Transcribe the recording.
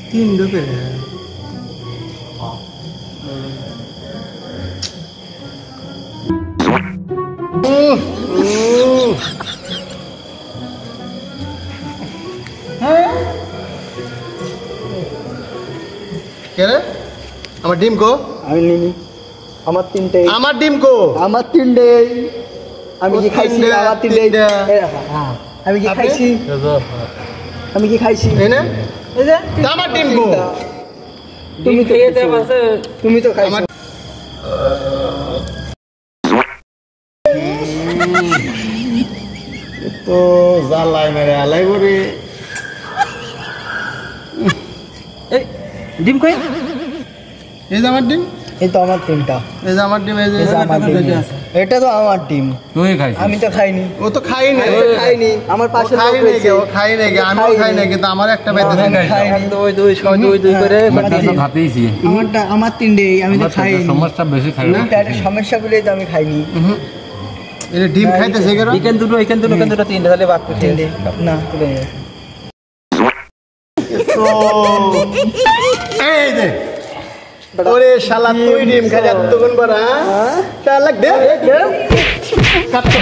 तीन रुपये क्या रे আমার ডিম কো আমি নিনি আমার তিনটে আমার ডিম কো আমার তিনটে আমি কি খাইছি আমার তিনটে হ্যাঁ আমি কি খাইছি আমি কি খাইছি এই না এই যে আমার ডিম কো তুমি তো খেয়েতে পারছো তুমি তো খাইছো তো জালাই মেরে আলাই করে এই ডিম কই এই যে আমার ডিম এই তো আমার তিনটা এই যে আমার ডিম এই যে আমার ডিম এটা তো আমার ডিম তুই খাইছিস আমি তো খাইনি ও তো খাইনি খাইনি আমার পাশে খাই নাই ও খাই নাই আমিও খাই নাই কিন্তু আমার একটা বেঁধে খাইনি দুই দুই ছয় দুই দুই করে খাতেইছি আমারটা আমার তিনটে আমি তো খাইনি সমস্যা বেশি খাই না এটা সমস্যা বলেই তো আমি খাইনি এটা ডিম খাইতেছে কেন এখান দুটো তিনটে তাহলে বাদ করতে না তুলে নে তো এই দে ওরে শালা তুই ডিম খাই যা তখন বড় হ্যাঁ শালা দে কাট তো